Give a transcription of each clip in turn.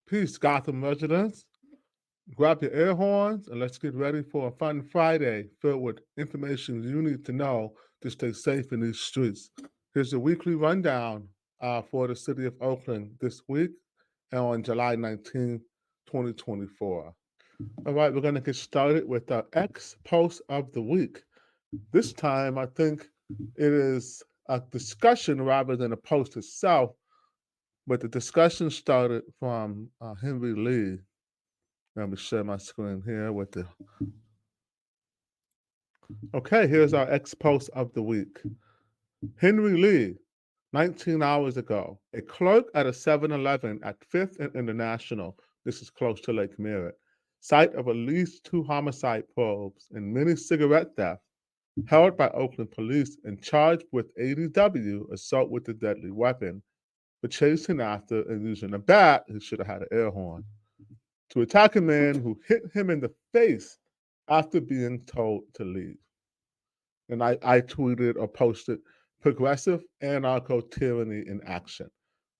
Peace, Gotham residents. Grab your air horns and let's get ready for a fun Friday filled with information you need to know to stay safe in these streets. Here's a weekly rundown for the city of Oakland this week on July 19th, 2024. All right, we're going to get started with our X post of the week. This time, I think it is a discussion rather than a post itself, but the discussion started from Henry Lee. Let me share my screen here with the. Okay, here's our ex post of the week. Henry Lee, 19 hours ago, a clerk at a 7-Eleven at 5th and International, this is close to Lake Merritt, site of at least 2 homicide probes and many cigarette thefts, held by Oakland police and charged with ADW, assault with a deadly weapon, for chasing after and using a bat, he should have had an air horn, to attack a man who hit him in the face after being told to leave. And I tweeted or posted progressive anarcho tyranny in action.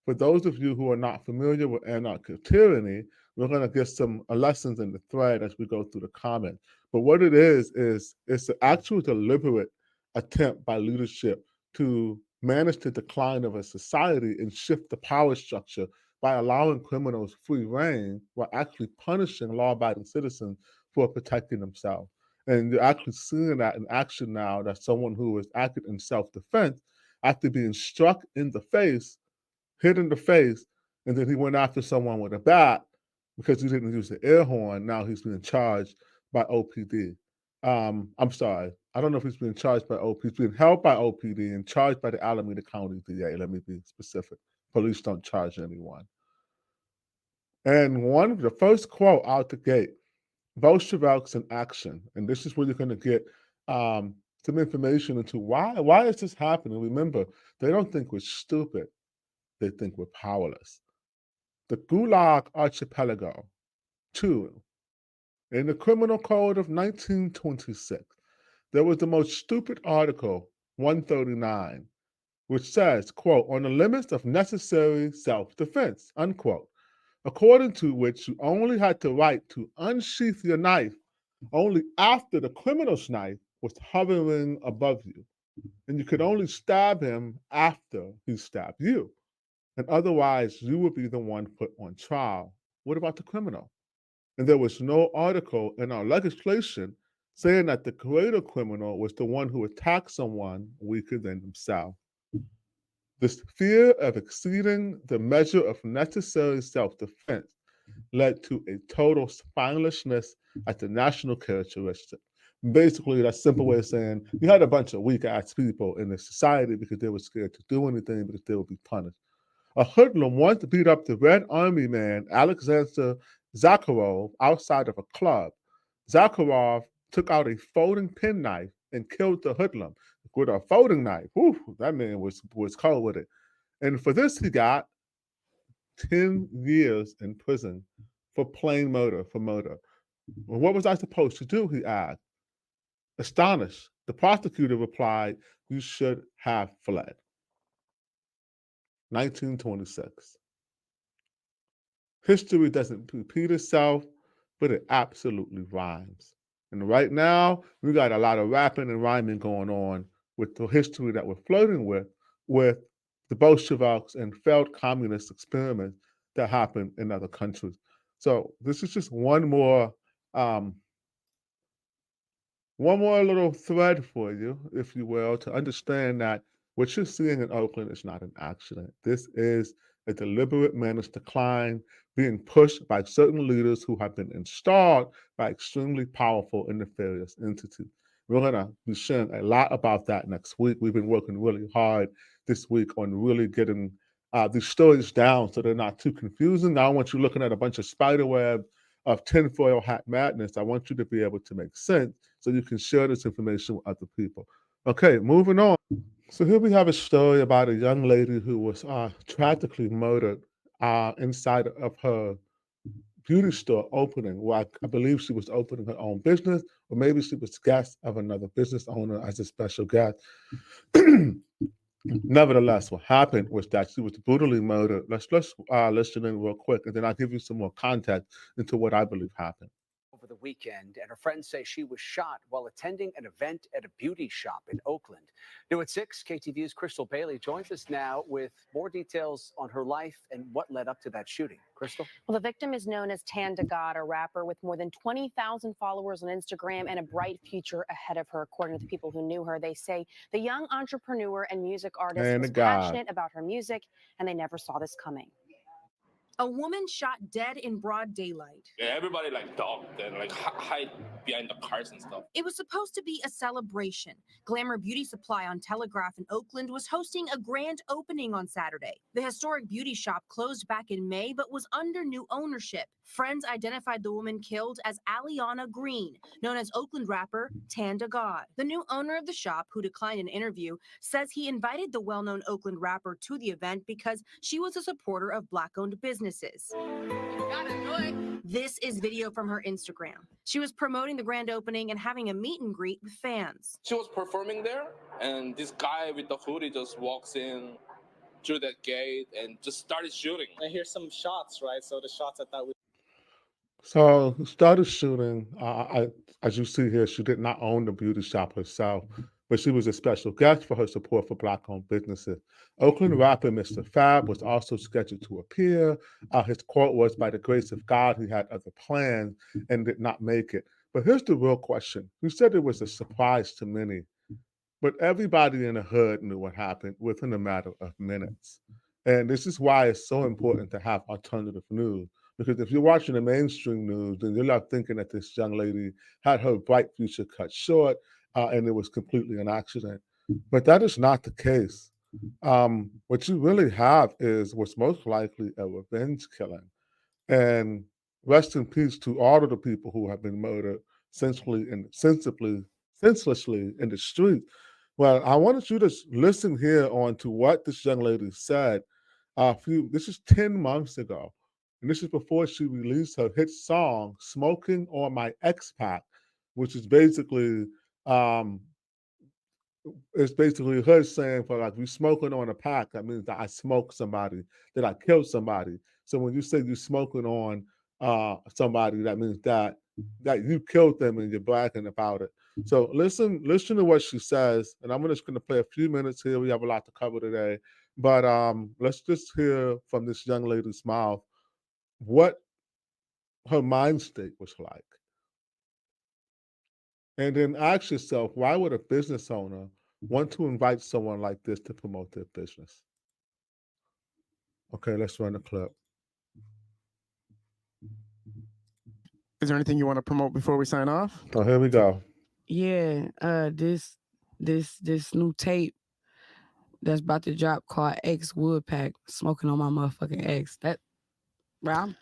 For those of you who are not familiar with anarcho tyranny, we're going to get some lessons in the thread as we go through the comments. But what it is it's an actual deliberate attempt by leadership to manage the decline of a society and shift the power structure by allowing criminals free reign while actually punishing law-abiding citizens for protecting themselves. And you're actually seeing that in action now, that someone who was acting in self-defense after being struck in the face, hit in the face, and then he went after someone with a bat because he didn't use the air horn. Now he's being charged by OPD. I'm sorry. I don't know if he's being charged by OPD. He's being held by OPD and charged by the Alameda County DA. Let me be specific. Police don't charge anyone. And the first quote out the gate, Bolsheviks in action. And this is where you're going to get some information into why is this happening. Remember, they don't think we're stupid. They think we're powerless. The Gulag Archipelago, 2. In the Criminal Code of 1926, there was the most stupid article, 139, which says, quote, on the limits of necessary self-defense, unquote, according to which you only had the right to unsheath your knife only after the criminal's knife was hovering above you. And you could only stab him after he stabbed you. And otherwise, you would be the one put on trial. What about the criminal? And there was no article in our legislation saying that the greater criminal was the one who attacked someone weaker than himself. This fear of exceeding the measure of necessary self-defense led to a total spinelessness as the national characteristic. Basically, that's a simple way of saying you had a bunch of weak-ass people in the society because they were scared to do anything because they would be punished. A hoodlum once beat up the Red Army man, Alexander Zakharov, outside of a club. Zakharov took out a folding penknife and killed the hoodlum with a folding knife. Whew, that man was cold with it. And for this, he got 10 years in prison for plain murder, for murder. Well, what was I supposed to do? He asked. Astonished, the prosecutor replied, you should have fled. 1926. History doesn't repeat itself, but it absolutely rhymes. And right now, we got a lot of rapping and rhyming going on with the history that we're flirting with the Bolsheviks and failed communist experiments that happened in other countries. So this is just one more little thread for you, if you will, to understand that what you're seeing in Oakland is not an accident. This is a deliberate managed decline being pushed by certain leaders who have been installed by extremely powerful and nefarious entities. We're going to be sharing a lot about that next week. We've been working really hard this week on really getting these stories down so they're not too confusing. Now I want you looking at a bunch of spider web of tinfoil hat madness. I want you to be able to make sense so you can share this information with other people. Okay, moving on. So here we have a story about a young lady who was tragically murdered inside of her beauty store opening, where I believe she was opening her own business, or maybe she was guest of another business owner as a special guest. Nevertheless, what happened was that she was brutally murdered. Let's listen in real quick, and then I'll give you some more context into what I believe happened. Over the weekend, and her friends say she was shot while attending an event at a beauty shop in Oakland. New at 6, KTVU's Crystal Bailey joins us now with more details on her life and what led up to that shooting. Crystal? Well, the victim is known as Tanda God, a rapper with more than 20,000 followers on Instagram and a bright future ahead of her. According to the people who knew her, they say the young entrepreneur and music artist And was God. passionate about her music, and they never saw this coming. A woman shot dead in broad daylight. Yeah, everybody like dogged and like hide behind the cars and stuff. It was supposed to be a celebration. Glamour Beauty Supply on Telegraph in Oakland was hosting a grand opening on Saturday. The historic beauty shop closed back in May but was under new ownership. Friends identified the woman killed as Aliana Green, known as Oakland rapper Tanda God. The new owner of the shop, who declined an interview, says he invited the well-known Oakland rapper to the event because she was a supporter of Black-owned businesses. This is video from her Instagram. She was promoting the grand opening and having a meet and greet with fans. She was performing there, and this guy with the hoodie just walks in through that gate and just started shooting. I hear some shots, right? So the shots I thought we So started shooting. As you see here, she did not own the beauty shop herself, but she was a special guest for her support for Black-owned businesses. Oakland rapper Mr. Fab was also scheduled to appear. His quote was, "By the grace of God, he had other plans and did not make it." But here's the real question. You said it was a surprise to many, but everybody in the hood knew what happened within a matter of minutes. And this is why it's so important to have alternative news. Because if you're watching the mainstream news, then you're not thinking that this young lady had her bright future cut short and it was completely an accident. But that is not the case. What you really have is what's most likely a revenge killing. And rest in peace to all of the people who have been murdered senselessly in the street. Well, I wanted you to listen here on to what this young lady said. This is 10 months ago, and this is before she released her hit song "Smoking on My X Pack," which is um, basically her saying for like you smoking on a pack, that means that I smoked somebody, that I killed somebody. So when you say you smoking on somebody, that means that you killed them and you're bragging about it. So listen to what she says, and I'm just gonna play a few minutes here. We have a lot to cover today. But let's just hear from this young lady's mouth what her mind state was like. And then ask yourself, why would a business owner want to invite someone like this to promote their business? Okay, let's run the clip. Is there anything you want to promote before we sign off? Oh, here we go. Yeah, this new tape that's about to drop called X Woodpack, smoking on my motherfucking X. That, bro, I'm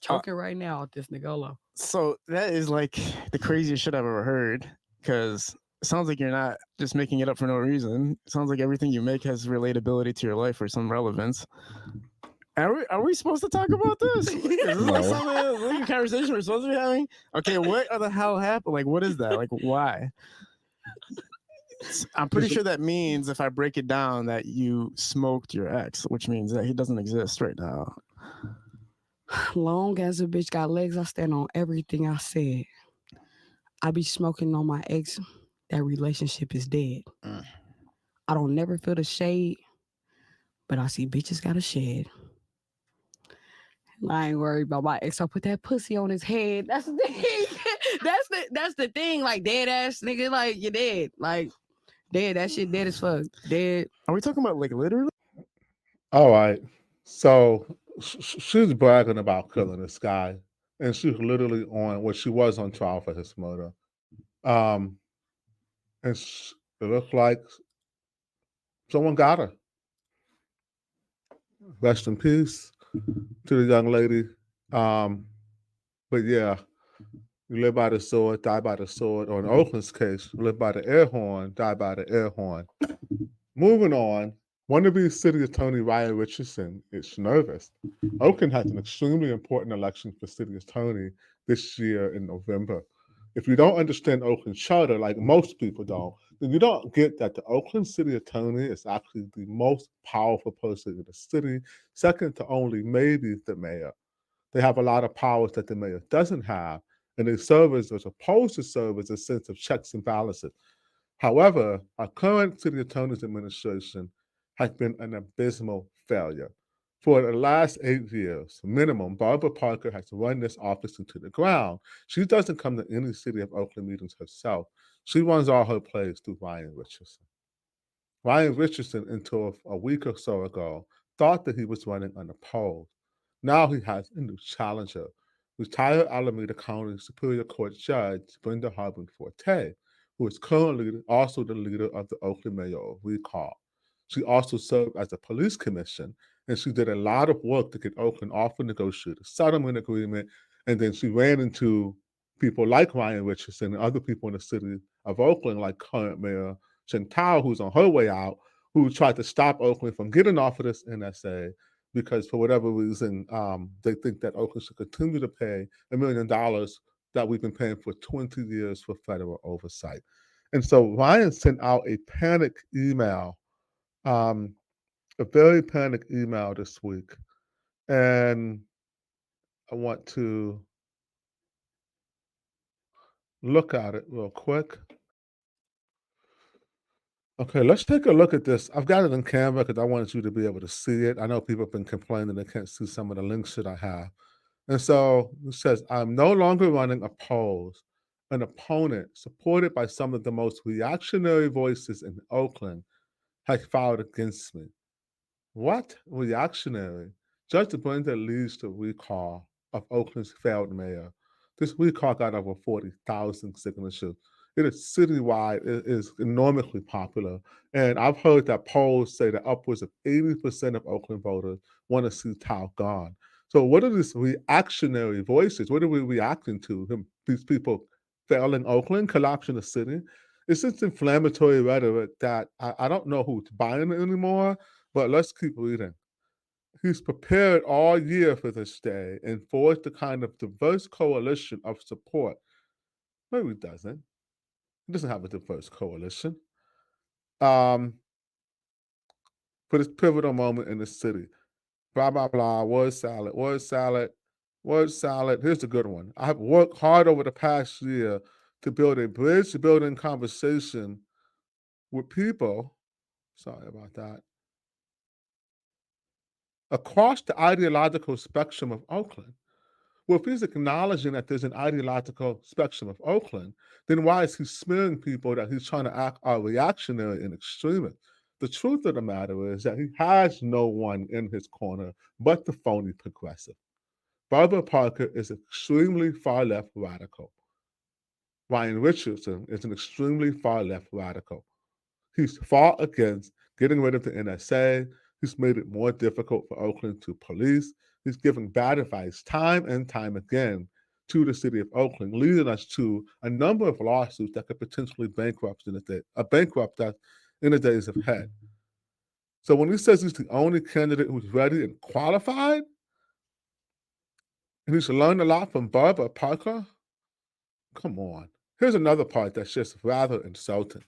choking right now with this Nigolo. So that is like the craziest shit I've ever heard, because it sounds like you're not just making it up for no reason. It sounds like everything you make has relatability to your life or some relevance. Are we supposed to talk about this? Is this like a conversation we're supposed to be having? Okay, what the hell happened? Like, what is that? Like, why? I'm pretty sure that means, if I break it down, that you smoked your ex, which means that he doesn't exist right now. Long as a bitch got legs, I stand on everything I said. I be smoking on my ex. That relationship is dead. I don't never feel the shade, but I see bitches got a shed. I ain't worried about my ex. I put that pussy on his head. That's the thing. that's the thing. Like, dead ass nigga, like, you're dead. Like, dead. That shit dead as fuck. Dead. Are we talking about like literally? All right. So she's bragging about killing this guy, and she's literally she was on trial for his murder. And it looked like someone got her. Rest in peace to the young lady. But yeah, you live by the sword, die by the sword. Or in Oakland's case, you live by the air horn, die by the air horn. Moving on, wannabe city attorney Ryan Richardson is nervous. Oakland has an extremely important election for city attorney this year in November. If you don't understand Oakland's charter, like most people don't, You don't get that the Oakland City Attorney is actually the most powerful person in the city, second to only maybe the mayor. They have a lot of powers that the mayor doesn't have, and they serve as opposed to serve as a sense of checks and balances. However, our current city attorney's administration has been an abysmal failure. For the last 8 years, minimum, Barbara Parker has run this office into the ground. She doesn't come to any City of Oakland meetings herself. She runs all her plays through Ryan Richardson. Ryan Richardson, until a week or so ago, thought that he was running unopposed. Now he has a new challenger, retired Alameda County Superior Court Judge Brenda Harbin Forte, who is currently also the leader of the Oakland mayoral recall. She also served as a police commission, and she did a lot of work to get Oakland off a negotiated settlement agreement. And then she ran into people like Ryan Richardson and other people in the city of Oakland, like current Mayor Chantal, who's on her way out, who tried to stop Oakland from getting off of this NSA because for whatever reason, they think that Oakland should continue to pay $1 million that we've been paying for 20 years for federal oversight. And so Ryan sent out a panic email, a very panic email this week. And I want to look at it real quick. Okay, let's take a look at this. I've got it in Canva because I wanted you to be able to see it. I know people have been complaining they can't see some of the links that I have. And so it says, I'm no longer running opposed. An opponent supported by some of the most reactionary voices in Oakland has filed against me. What? Reactionary? Judge Brenda leads the recall of Oakland's failed mayor. This recall got over 40,000 signatures. It is citywide, it is enormously popular. And I've heard that polls say that upwards of 80% of Oakland voters want to see Tao gone. So, what are these reactionary voices? What are we reacting to? These people failing Oakland, collapsing the city? It's this inflammatory rhetoric that I don't know who's buying it anymore, but let's keep reading. He's prepared all year for this day and forged a kind of diverse coalition of support. No, he doesn't. He doesn't have a diverse coalition. For this pivotal moment in the city. Blah, blah, blah, word salad, word salad, word salad. Here's the good one. I have worked hard over the past year to build a bridge building conversation with people. Sorry about that. Across the ideological spectrum of Oakland. Well, if he's acknowledging that there's an ideological spectrum of Oakland, then why is he smearing people that he's trying to act are reactionary and extremist? The truth of the matter is that he has no one in his corner but the phony progressive. Barbara Parker is extremely far left radical. Ryan Richardson is an extremely far left radical. He's fought against getting rid of the NSA. He's made it more difficult for Oakland to police. He's given bad advice time and time again to the city of Oakland, leading us to a number of lawsuits that could potentially bankrupt us in the days ahead. So when he says he's the only candidate who's ready and qualified, and he's learned a lot from Barbara Parker, come on. Here's another part that's just rather insulting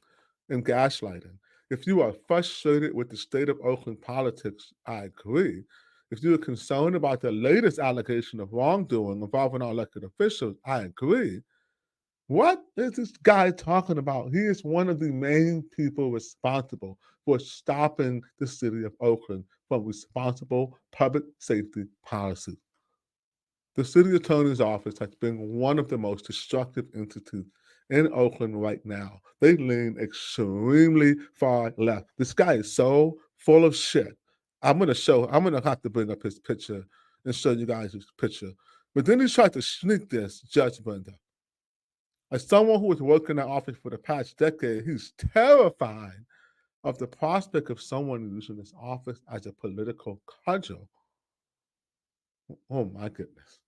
and gaslighting. If you are frustrated with the state of Oakland politics, I agree. If you are concerned about the latest allegation of wrongdoing involving our elected officials, I agree. What is this guy talking about? He is one of the main people responsible for stopping the city of Oakland from responsible public safety policy. The city attorney's office has been one of the most destructive entities in Oakland right now. They lean extremely far left. This guy is so full of shit. I'm gonna have to bring up his picture and show you guys his picture. But then he tried to sneak this, Judge Brenda. As someone who has worked in that office for the past decade, he's terrified of the prospect of someone using this office as a political cudgel. Oh my goodness.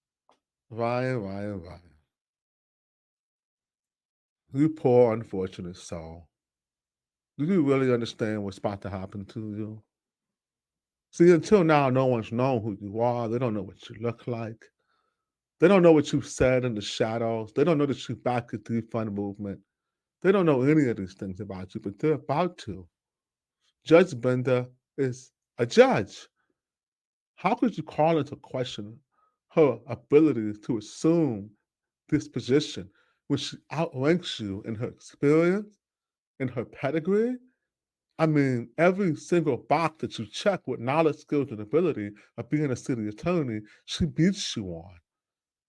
Ryan. You poor, unfortunate soul. Do you really understand what's about to happen to you? See, until now, no one's known who you are. They don't know what you look like. They don't know what you've said in the shadows. They don't know that you back the defund movement. They don't know any of these things about you, but they're about to. Judge Bender is a judge. How could you call into question her ability to assume this position when she outranks you in her experience, in her pedigree? I mean, every single box that you check with knowledge, skills, and ability of being a city attorney, she beats you on.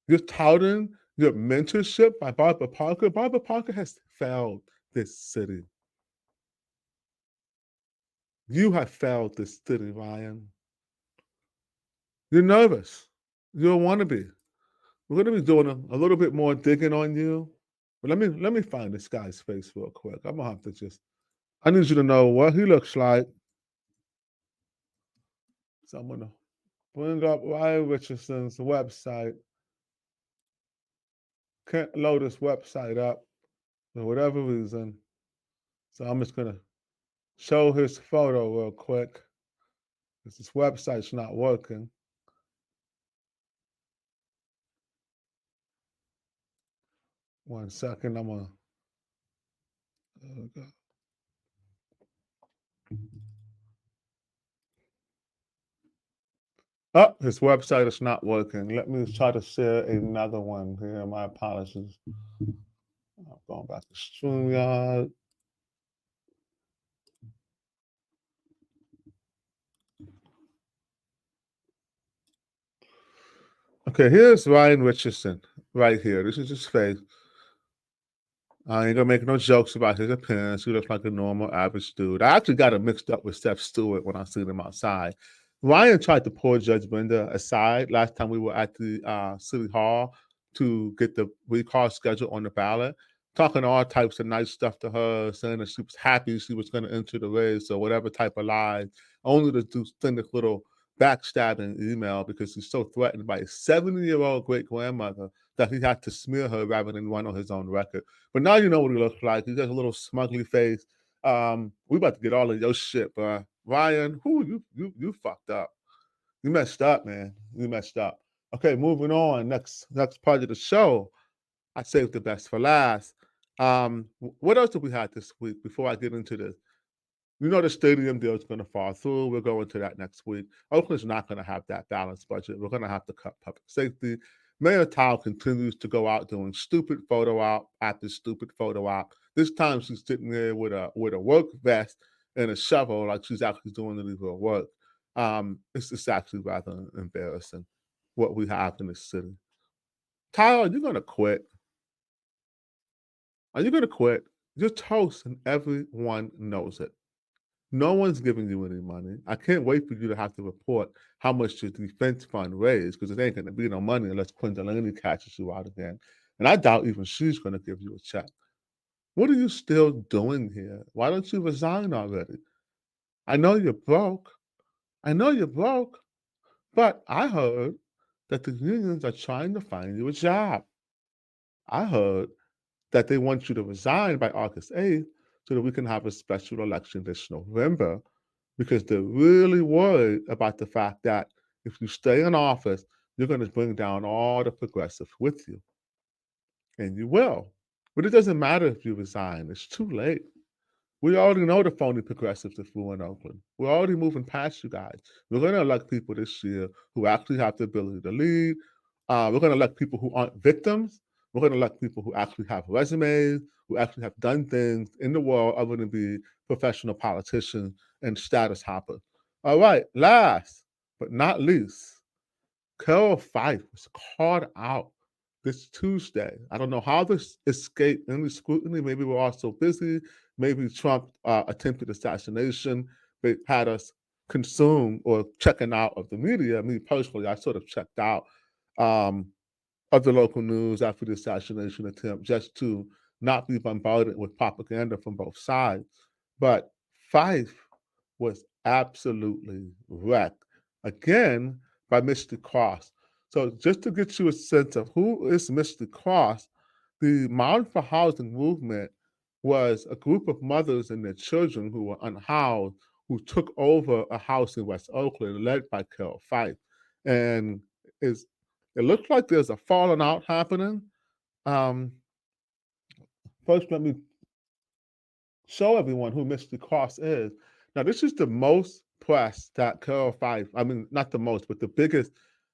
You're touting your mentorship by Barbara Parker. Barbara Parker has failed this city. You have failed this city, Ryan. You're nervous. You don't want to be. We're going to be doing a little bit more digging on you. But let me find this guy's face real quick. I'm gonna have to just. I need you to know what he looks like. So I'm gonna bring up Ryan Richardson's website. Can't load this website up for whatever reason. So I'm just gonna show his photo real quick. Because this website's not working. One second, I'm gonna. There we go. Oh, his website is not working. Let me try to share another one here. My apologies. I'm going back to StreamYard. Okay, here's Ryan Richardson right here. This is his face. I ain't gonna make no jokes about his appearance. He looks like a normal, average dude. I actually got him mixed up with Steph Stewart when I seen him outside. Ryan tried to pull Judge Brenda aside last time we were at the City Hall to get the recall schedule on the ballot, talking all types of nice stuff to her, saying that she was happy she was going to enter the race or whatever type of lies, only to send this little backstabbing email because he's so threatened by his 70-year-old great grandmother that he had to smear her rather than run on his own record. But now you know what he looks like. He got a little smugly face. We about to get all of your shit, bro. Ryan, you fucked up. You messed up, man. You messed up. Okay, moving on. Next part of the show. I saved the best for last. What else did we have this week before I get into this? You know the stadium deal is going to fall through. We'll go into that next week. Oakland's not going to have that balanced budget. We're going to have to cut public safety. Mayor Tao continues to go out doing stupid photo op after stupid photo op. This time she's sitting there with a work vest and a shovel, like she's actually doing illegal work. It's actually rather embarrassing what we have in this city. Tao, are you going to quit? Are you going to quit? You're toast, and everyone knows it. No one's giving you any money. I can't wait for you to have to report how much your defense fund raised because it ain't going to be no money unless Quindalini catches you out again. And I doubt even she's going to give you a check. What are you still doing here? Why don't you resign already? I know you're broke. I know you're broke. But I heard that the unions are trying to find you a job. I heard that they want you to resign by August 8th so that we can have a special election this November because they're really worried about the fact that if you stay in office, you're going to bring down all the progressives with you. And you will. But it doesn't matter if you resign, it's too late. We already know the phony progressives that flew in Oakland. We're already moving past you guys. We're going to elect people this year who actually have the ability to lead. We're going to elect people who aren't victims. We're going to elect people who actually have resumes, who actually have done things in the world other than be professional politicians and status hoppers. All right, last but not least, Carroll Fife was called out this Tuesday. I don't know how this escaped any scrutiny. Maybe we're all so busy. Maybe Trump attempted assassination had us consumed or checking out of the media. Me personally, I sort of checked out of the local news after the assassination attempt just to not be bombarded with propaganda from both sides. But Fife was absolutely wrecked again by Mr. Cross. So just to get you a sense of who is Mr. Cross, the Mound for Housing movement was a group of mothers and their children who were unhoused who took over a house in West Oakland led by Carroll Fife. And it looks like there's a falling out happening. First, let me show everyone who Mr. Cross is. Now, this is the most press that Carroll Fife, I mean, not the most, but the biggest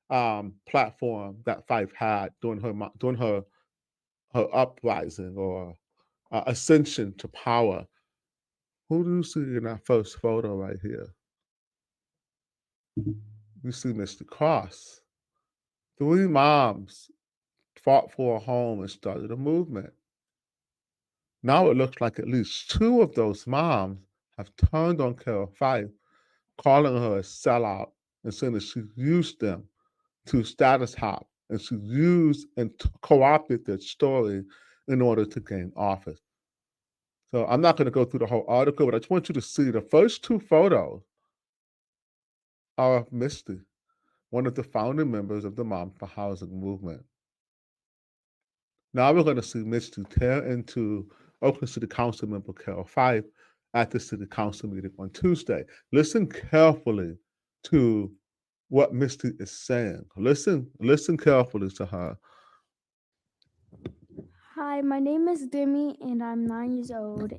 platform that Fife had during her uprising or ascension to power. Who do you see in that first photo right here? You see Mr. Cross. Three moms fought for a home and started a movement. Now it looks like at least two of those moms have turned on Carol Fife, calling her a sellout and saying that she used them to status hop and she used and co-opted their story in order to gain office. So I'm not going to go through the whole article, but I just want you to see the first two photos are of Misty, one of the founding members of the Mom for Housing movement. Now we're going to see Misty tear into Oakland City Council member Carroll Fife at the City Council meeting on Tuesday. Listen carefully to what Misty is saying. Listen carefully to her. Hi, my name is Demi and I'm 9 years old.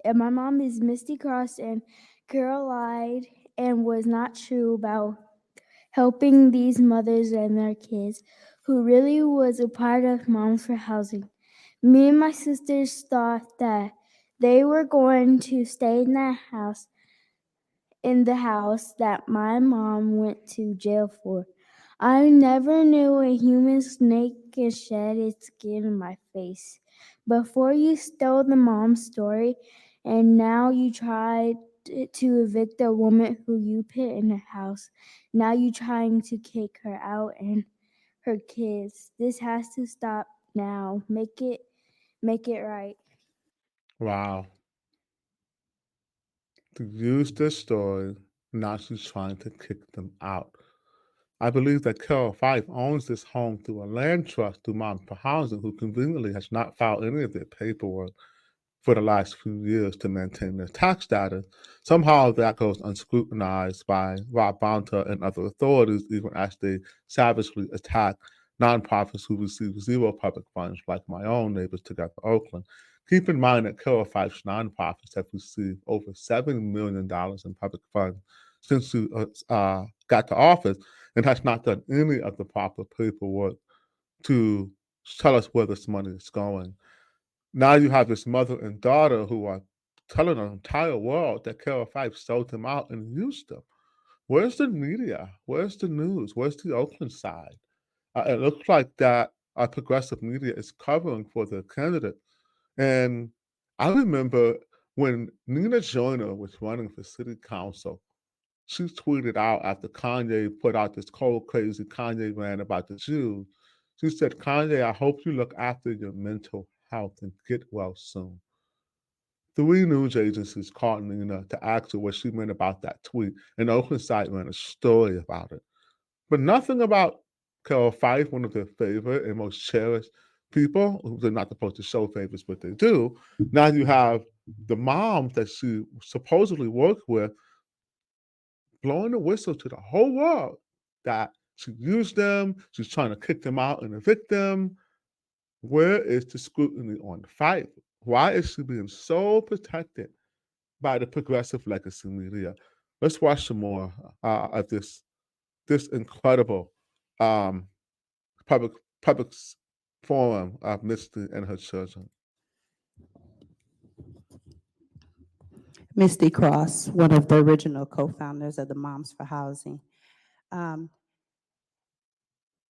And my mom is Misty Cross and Carol lied and was not true about helping these mothers and their kids who really was a part of Moms for Housing. Me and my sisters thought that they were going to stay in the house that my mom went to jail for. I never knew a human snake can shed its skin in my face. Before you stole the mom's story, and now you tried to evict a woman who you put in a house. Now you trying to kick her out and her kids. This has to stop now. Make it right. Wow. To use this story, now she's trying to kick them out. I believe that Carol Fife owns this home through a land trust through Mom for Housing, who conveniently has not filed any of their paperwork for the last few years to maintain their tax status. Somehow that goes unscrutinized by Rob Bonta and other authorities, even as they savagely attack nonprofits who receive zero public funds, like my own Neighbors Together Oakland. Keep in mind that Carol Fife's nonprofits have received over $7 million in public funds since she got to office and has not done any of the proper paperwork to tell us where this money is going. Now you have this mother and daughter who are telling the entire world that Carol Fife sold them out and used them. Where's the media? Where's the news? Where's the Oakland side? It looks like that our progressive media is covering for the candidate. And I remember when Nina Joyner was running for city council, she tweeted out after Kanye put out this cold, crazy Kanye rant about the Jews. She said, Kanye, I hope you look after your mental health and get well soon. Three news agencies called Nina to ask her what she meant about that tweet, and the Oakland side ran a story about it. But nothing about Carol Fife, one of their favorite and most cherished people. They're not supposed to show favors, but they do. Now you have the moms that she supposedly worked with blowing the whistle to the whole world that she used them, she's trying to kick them out and evict them. Where is the scrutiny on Fife? Why is she being so protected by the progressive legacy media? Let's watch some more of this incredible um, public public forum of Misty and her children. Misty Cross, one of the original co-founders of the Moms for Housing. Um,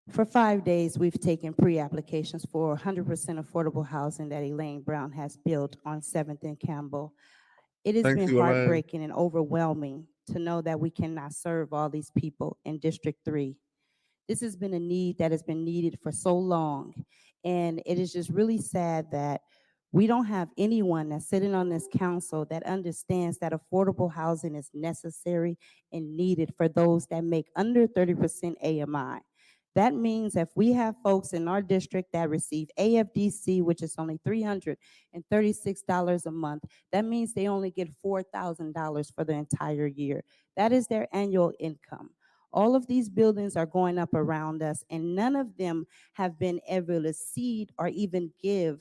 for 5 days, we've taken pre-applications for 100% affordable housing that Elaine Brown has built on 7th and Campbell. It has Thank been you, Elaine. heartbreaking and overwhelming to know that we cannot serve all these people in District 3. This has been a need that has been needed for so long. And it is just really sad that we don't have anyone that's sitting on this council that understands that affordable housing is necessary and needed for those that make under 30% AMI. That means if we have folks in our district that receive AFDC, which is only $336 a month, that means they only get $4,000 for the entire year. That is their annual income. All of these buildings are going up around us, and none of them have been able to seed or even give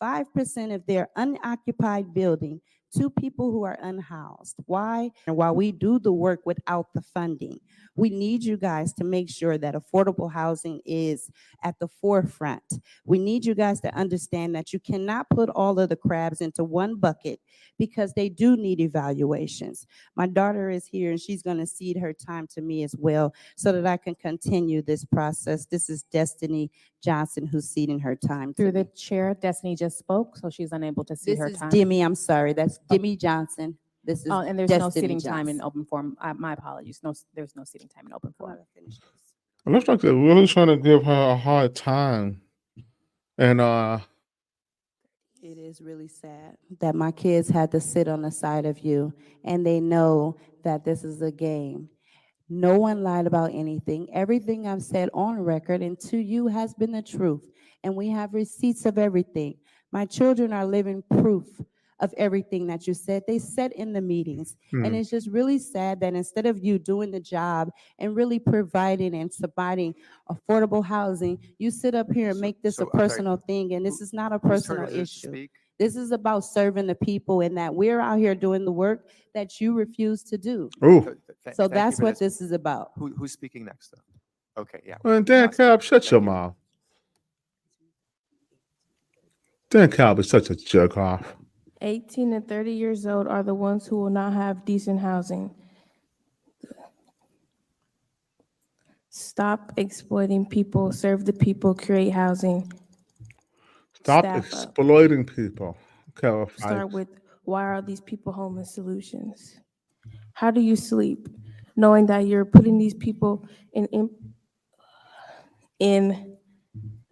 5% of their unoccupied building to people who are unhoused. Why? And while we do the work without the funding, we need you guys to make sure that affordable housing is at the forefront. We need you guys to understand that you cannot put all of the crabs into one bucket because they do need evaluations. My daughter is here and she's going to cede her time to me as well so that I can continue this process. This is Destiny Johnson who's ceding her time to Through the me. chair, Destiny just spoke, so she's unable to see This her is time. Demi, I'm sorry, that's Demi Johnson. This is Oh, and there's no Destiny sitting time in Johnson. open forum. My apologies. No, there's no sitting time in open I'm forum. gonna finish this. It looks like they're really trying to give her a hard time. And It is really sad that my kids had to sit on the side of you and they know that this is a game. No one lied about anything. Everything I've said on record and to you has been the truth. And we have receipts of everything. My children are living proof of everything that you said. They said in the meetings. And it's just really sad that instead of you doing the job and really providing and providing affordable housing, you sit up here and make this a I'm sorry, personal thing. And this is not a whose turn personal is it to issue. speak? This is about serving the people and that we're out here doing the work that you refuse to do. ooh, So Thank you, that's what Vanessa. this is about. Who's speaking next, though? Okay, yeah. and Dan Johnson. Calb, shut your Thank you. mouth. Dan Calb is such a jerk off. 18 and 30 years old are the ones who will not have decent housing. Stop exploiting people, serve the people, create housing. Stop Staff up. exploiting people. Carroll Fife. Start with, why are these people homeless solutions? How do you sleep knowing that you're putting these people in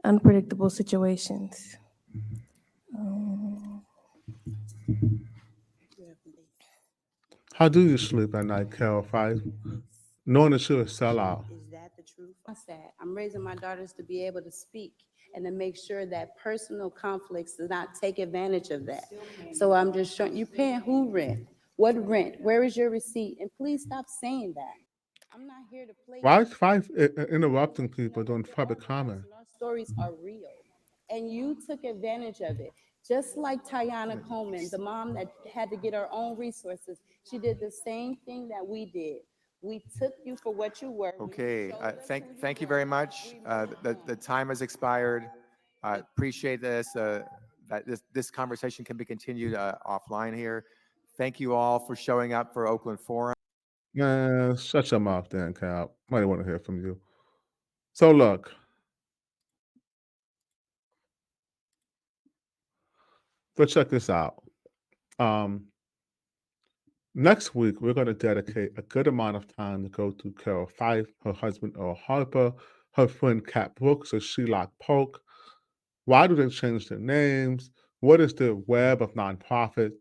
unpredictable situations? How do you sleep at night, Carroll Fife? Knowing that you're a sellout. Is that the truth? I said, I'm raising my daughters to be able to speak and to make sure that personal conflicts do not take advantage of that. So I'm just showing, you paying who rent? What rent? Where is your receipt? And please stop saying that. I'm not here to play. Why is Fife interrupting people during public comment? Our stories are real. And you took advantage of it. Just like Tiana Coleman, the mom that had to get her own resources, she did the same thing that we did. We took you for what you were. We Okay, showed us who thank you were. very much. The time has expired. I appreciate this, that this conversation can be continued offline here. Thank you all for showing up for Oakland Forum. Man, shut your mouth, Dan Calb. Might want to hear from you. So look. So check this out. Next week, we're going to dedicate a good amount of time to go through Carroll Fife, her husband Earl Harper, her friend Kat Brooks, or Sheila Polk. Why do they change their names? What is the web of nonprofit?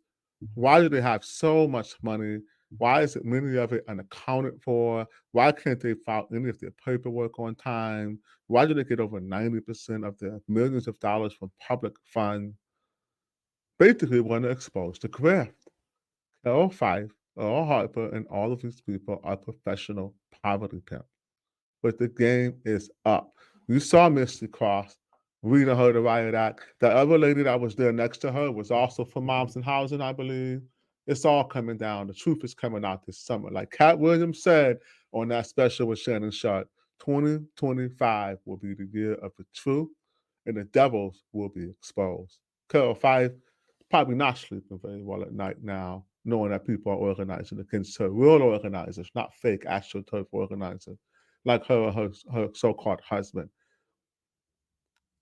Why do they have so much money? Why is it many of it unaccounted for? Why can't they file any of their paperwork on time? Why do they get over 90% of their millions of dollars from public funds? Basically, we want to expose the grift. Carroll Fife, Earl Harper, and all of these people are professional poverty pimps. But the game is up. You saw Misty Cross reading her the riot act. The other lady that was there next to her was also from Moms and Housing, I believe. It's all coming down. The truth is coming out this summer. Like Cat Williams said on that special with Shannon Sharp, 2025 will be the year of the truth, and the devils will be exposed. Carroll Fife probably not sleeping very well at night now, knowing that people are organizing against her, real organizers, not fake astroturf organizers, like her or her so-called husband.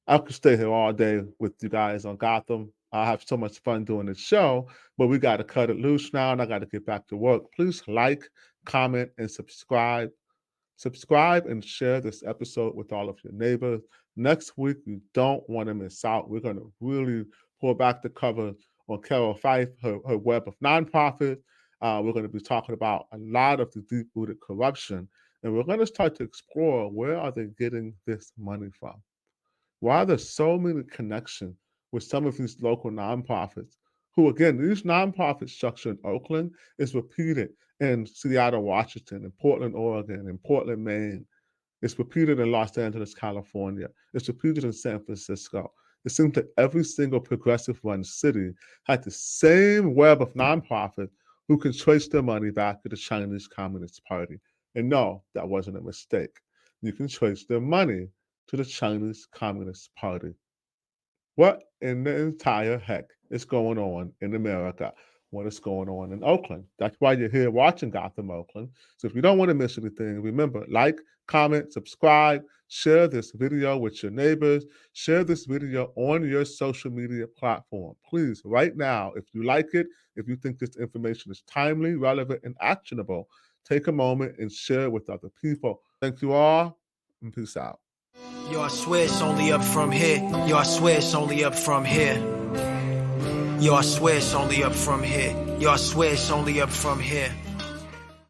I could stay here all day with you guys on Gotham. I have so much fun doing this show, but we got to cut it loose now, and I got to get back to work. Please like, comment, and subscribe. Subscribe and share this episode with all of your neighbors. Next week, you don't want to miss out. We're going to really pull back the cover on Carroll Fife, her web of nonprofits. We're going to be talking about a lot of the deep-rooted corruption, and we're going to start to explore where are they getting this money from. Why are there so many connections with some of these local nonprofits? Who, again, these nonprofit structure in Oakland is repeated in Seattle, Washington, in Portland, Oregon, in Portland, Maine. It's repeated in Los Angeles, California. It's repeated in San Francisco. It seems that every single progressive-run city had the same web of nonprofits who can trace their money back to the Chinese Communist Party. And no, that wasn't a mistake. You can trace their money to the Chinese Communist Party. What in the entire heck is going on in America? What is going on in Oakland? That's why you're here watching Gotham Oakland. So if you don't want to miss anything, remember, like, comment, subscribe, share this video with your neighbors, share this video on your social media platform. Please, right now, if you like it, if you think this information is timely, relevant, and actionable, take a moment and share it with other people. Thank you all, and peace out. Yo, I swear it's only up from here. Yo, I swear it's only up from here. Yo, I swear it's only up from here. Yo, I swear it's only up from here.